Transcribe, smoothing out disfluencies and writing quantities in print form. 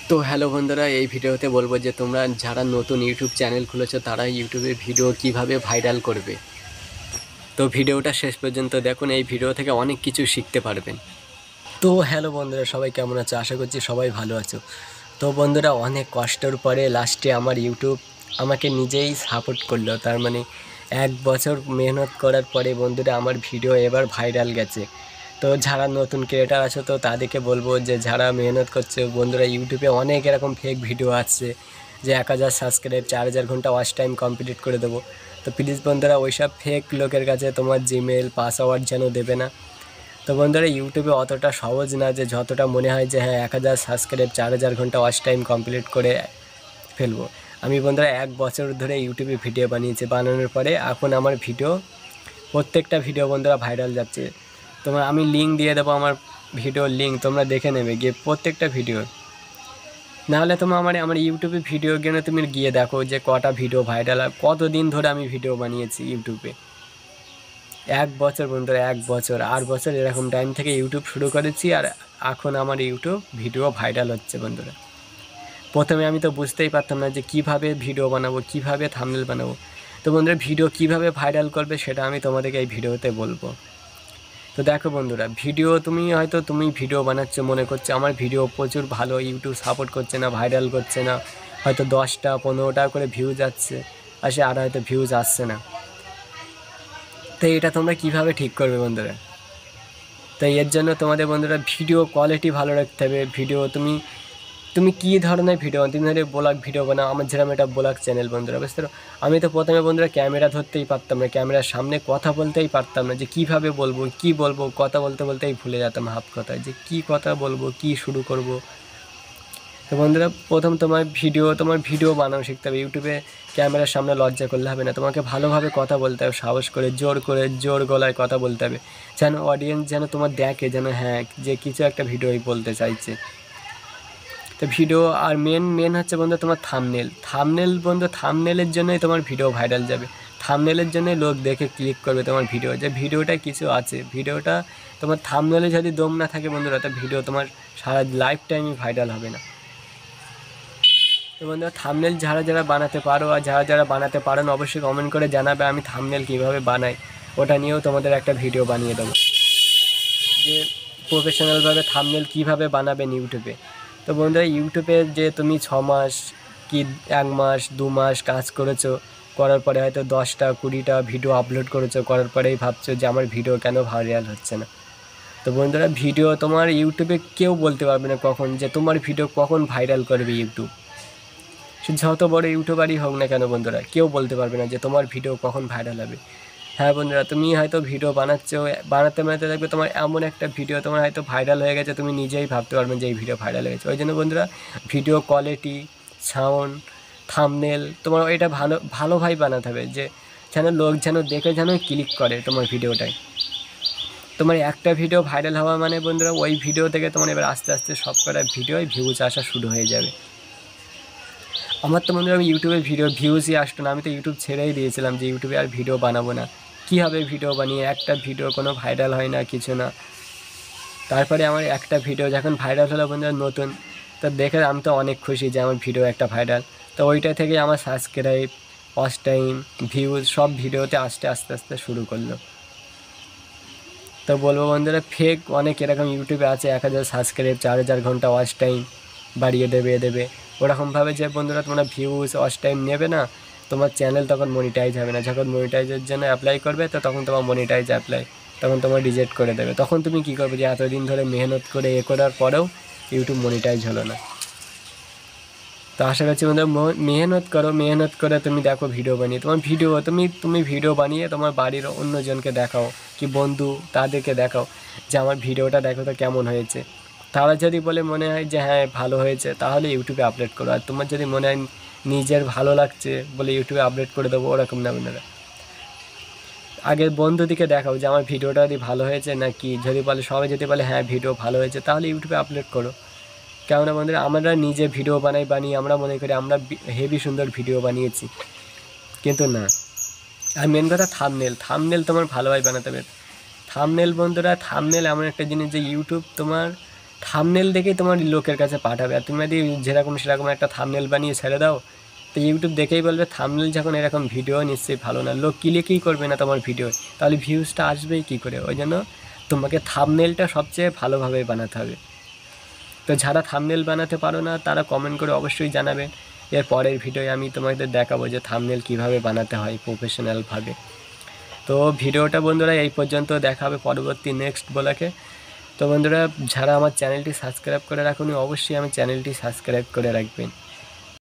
তো হ্যালো বন্ধুরা, এই ভিডিওতে বলবো যে তোমরা যারা নতুন ইউটিউব চ্যানেল খুলেছো তারা ইউটিউবে ভিডিও কিভাবে ভাইরাল করবে। তো ভিডিওটা শেষ পর্যন্ত দেখুন, এই ভিডিও থেকে অনেক কিছু শিখতে পারবেন। তো হ্যালো বন্ধুরা, সবাই কেমন আছো? আশা করছি সবাই ভালো আছো। তো বন্ধুরা, অনেক কষ্টের পরে লাস্টে আমার ইউটিউব আমাকে নিজেই সাপোর্ট করলো। তার মানে 1 বছর মেহনত করার পরে বন্ধুরা আমার ভিডিও এবার ভাইরাল গেছে। তো যারা নতুন ক্রিয়েটার আছো তো তাদেরকে বলবো যে যারা মেহনত করছে বন্ধুরা, ইউটিউবে অনেক এরকম ফেক ভিডিও আসছে যে 1000 সাবস্ক্রাইব 4000 ঘন্টা ওয়াচ টাইম কমপ্লিট করে দেবো। তো প্লিজ বন্ধুরা, ওইসব ফেক লোকের কাছে তোমার জিমেল পাসওয়ার্ড যেন দেবে না। তো বন্ধুরা, ইউটিউবে অতটা সহজ না যে যতটা মনে হয় যে হ্যাঁ 1000 সাবস্ক্রাইব 4000 ঘন্টা ওয়াচ টাইম কমপ্লিট করে ফেলবো। আমি বন্ধুরা 1 বছর ধরে ইউটিউবে ভিডিও বানিয়েছি, বানানোর পরে এখন আমার ভিডিও প্রত্যেকটা ভিডিও বন্ধুরা ভাইরাল যাচ্ছে। তোমার আমি লিঙ্ক দিয়ে দেবো, আমার ভিডিওর লিঙ্ক তোমরা দেখে নেবে গিয়ে প্রত্যেকটা ভিডিও। নাহলে তোমরা আমার ইউটিউবে ভিডিও গেলে তুমি গিয়ে দেখো যে কটা ভিডিও ভাইরাল আর কতদিন ধরে আমি ভিডিও বানিয়েছি ইউটিউবে। 1 বছর বন্ধুরা, 1 বছর 8 বছর এরকম টাইম থেকে ইউটিউব শুরু করেছি, আর এখন আমার ইউটিউব ভিডিও ভাইরাল হচ্ছে বন্ধুরা। প্রথমে আমি তো বুঝতেই পারতাম না যে কিভাবে ভিডিও বানাবো, কিভাবে থাম্বনেল বানাবো। তো বন্ধুরা, ভিডিও কিভাবে ভাইরাল করবে সেটা আমি তোমাদেরকে এই ভিডিওতে বলবো। তো দেখো বন্ধুরা, ভিডিও তুমি ভিডিও বানাচ্ছ, মনে করছে আমার ভিডিও প্রচুর ভালো, ইউটিউব সাপোর্ট করছে না, ভাইরাল করছে না, হয়তো 10টা 15টা করে ভিউজ আসছে, আর হয়তো ভিউজ আসছে না। তো এটা তোমরা কিভাবে ঠিক করবে বন্ধুরা? তো এর জন্য তোমাদের বন্ধুরা ভিডিও কোয়ালিটি ভালো রাখতে হবে। ভিডিও তুমি কী ধরনের ভিডিও, তুমি ধরো ব্লগ ভিডিও বানাও, আমার যেরকম এটা ব্লগ চ্যানেল বন্ধুরা, বুঝতে পারো। আমি তো প্রথমে বন্ধুরা ক্যামেরা ধরতেই পারতাম না, ক্যামেরার সামনে কথা বলতেই পারতাম না, যে কীভাবে বলবো কী বলবো, কথা বলতে বলতেই ভুলে যেতাম হাফ কথায় যে কী কথা বলবো, কী শুরু করব। তো বন্ধুরা, প্রথম তোমার ভিডিও বানানো শিখতে হবে। ইউটিউবে ক্যামেরার সামনে লজ্জা করলে হবে না, তোমাকে ভালোভাবে কথা বলতে হবে, সাহস করে জোর গলায় কথা বলতে হবে, যেন অডিয়েন্স যেন তোমার দেখে, যেন হ্যাঁ যে কিছু একটা ভিডিওই বলতে চাইছে। তো ভিডিও আর মেন হচ্ছে বন্ধু তোমার থামনেল বন্ধু, থামনেলের জন্যই তোমার ভিডিও ভাইরাল যাবে। থামনেলের জন্যই লোক দেখে ক্লিক করবে তোমার ভিডিও, যে ভিডিওটা কিছু আছে। ভিডিওটা তোমার থামনেলে যদি দম না থাকে বন্ধুরা, তো ভিডিও তোমার সারা লাইফ টাইমই ভাইরাল হবে না। তো বন্ধুরা, থামনেল যারা বানাতে পারো আর যারা বানাতে পারো না অবশ্যই কমেন্ট করে জানাবে, আমি থামনেল কীভাবে বানাই ওটা নিয়েও তোমাদের একটা ভিডিও বানিয়ে দেবো, যে প্রফেশনালভাবে থামনেল কীভাবে বানাবেন ইউটিউবে। তো বন্ধুরা, ইউটিউবে যে তুমি 6 মাস কি 1 মাস 2 মাস কাজ করেছো, করার পরে হয়তো 10টা 20টা ভিডিও আপলোড করেছো, করার পরেই ভাবছো যে আমার ভিডিও কেন ভাইরাল হচ্ছে না। তো বন্ধুরা, ভিডিও তোমার ইউটিউবে কেউ বলতে পারবে না কখন যে তোমার ভিডিও কখন ভাইরাল করবে ইউটিউব। সে যত বড় ইউটিউবারই হোক না কেন বন্ধুরা, কেউ বলতে পারবে না যে তোমার ভিডিও কখন ভাইরাল হবে। হ্যাঁ বন্ধুরা, তুমি হয়তো ভিডিও বানাতে বানাতে দেখবে তোমার এমন একটা ভিডিও তোমার হয়তো ভাইরাল হয়ে গেছে, তুমি নিজেই ভাবতে পারবে যে এই ভিডিও ভাইরাল হয়ে গেছে। ওই জন্য বন্ধুরা, ভিডিও কোয়ালিটি, সাউন্ড, থাম্বনেল তোমার এটা ভালোভাবে বানাতে হবে, যে যেন লোক যেন দেখে যেন ক্লিক করে তোমার ভিডিওটায়। তোমার একটা ভিডিও ভাইরাল হওয়া মানে বন্ধুরা, ওই ভিডিও থেকে তোমার এবার আস্তে আস্তে সব কটা ভিডিওয় ভিউজ আসা শুরু হয়ে যাবে। আমার তো বন্ধুরা, আমি ইউটিউবে ভিউজই আসতো না, আমি তো ইউটিউব ছেড়েই দিয়েছিলাম যে ইউটিউবে আর ভিডিও বানাবো না। কী হবে ভিডিও বানিয়ে, একটা ভিডিও কোনো ভাইরাল হয় না, কিছু না। তারপরে আমার একটা ভিডিও যখন ভাইরাল হলো বন্ধুরা নতুন, তো দেখে আমি তো অনেক খুশি যে আমার ভিডিও একটা ভাইরাল। তো ওইটা থেকে আমার সাবস্ক্রাইব, ওয়াচ টাইম, ভিউজ সব ভিডিওতে আস্তে আস্তে আস্তে শুরু করলো। তো বলবো বন্ধুরা, ফেক অনেক এরকম ইউটিউবে আছে, 1000 সাবস্ক্রাইব 4000 ঘন্টা ওয়াচ টাইম বাড়িয়ে দেবে ওরকমভাবে, যে বন্ধুরা তোমরা ভিউজ ওয়াচ টাইম নেবে না, তোমার চ্যানেল তখন মনিটাইজ হবে না। যখন মনিটাইজের জন্য অ্যাপ্লাই করবে তো তখন তোমার মনিটাইজ অ্যাপ্লাই, তখন তোমার রিজেক্ট করে দেবে। তখন তুমি কী করবে, যে এতদিন ধরে মেহনত করে করার পরেও ইউটিউব মনিটাইজ হলো না। তো আশা করছি বন্ধুরা, মেহনত করে তুমি দেখো ভিডিও বানিয়ে, তোমার ভিডিও তুমি ভিডিও বানিয়ে তোমার বাড়ির অন্যজনকে দেখাও, কি বন্ধু তাদেরকে দেখাও যে আমার ভিডিওটা দেখো তো কেমন হয়েছে। তারা যদি বলে মনে হয় যে হ্যাঁ ভালো হয়েছে, তাহলে ইউটিউবে আপলোড করো। আর তোমার যদি মনে হয় নিজের ভালো লাগছে বলে ইউটিউবে আপলোড করে দেবো, ওরকম না বন্ধুরা। আগে বন্ধুদিকে দেখাও যে আমার ভিডিওটা যদি ভালো হয়েছে নাকি, সবাই যদি বলে হ্যাঁ ভিডিও ভালো হয়েছে, তাহলে ইউটিউবে আপলোড করো। কেননা বন্ধুরা, আমরা নিজে ভিডিও বানিয়ে আমরা মনে করি আমরা হেভি সুন্দর ভিডিও বানিয়েছি, কিন্তু না। আর মেন কথা থাম্বনেল তোমার ভালোভাবে বানাতে হবে। থাম্বনেল বন্ধুরা, থাম্বনেল এমন একটা জিনিস যে ইউটিউব তোমার থাম্বনেল দেখেই তোমার লোকের কাছে পাঠাবে। আর তুমি যদি যেরকম সেরকম একটা থাম্বনেল বানিয়ে ছেড়ে দাও, তো ইউটিউব দেখেই বলবে থাম্বনেল যখন এরকম, ভিডিও নিশ্চয়ই ভালো না, লোক ক্লিকই করবে না তোমার ভিডিও, তাহলে ভিউজটা আসবেই কী করে? ওই জন্য তোমাকে থাম্বনেলটা সবচেয়ে ভালোভাবে বানাতে হবে। তো যারা থাম্বনেল বানাতে পারো না তারা কমেন্ট করে অবশ্যই জানাবে। এর পরের ভিডিওয়ে আমি তোমাদের দেখাবো যে থাম্বনেল কীভাবে বানাতে হয় প্রফেশনালভাবে। তো ভিডিওটা বন্ধুরা এই পর্যন্ত, দেখা হবে পরবর্তী নেক্সট ব্লগে। তো বন্ধুরা, যারা আমার চ্যানেলটি সাবস্ক্রাইব করে রাখুনি, অবশ্যই আমার চ্যানেলটি সাবস্ক্রাইব করে রাখবেন।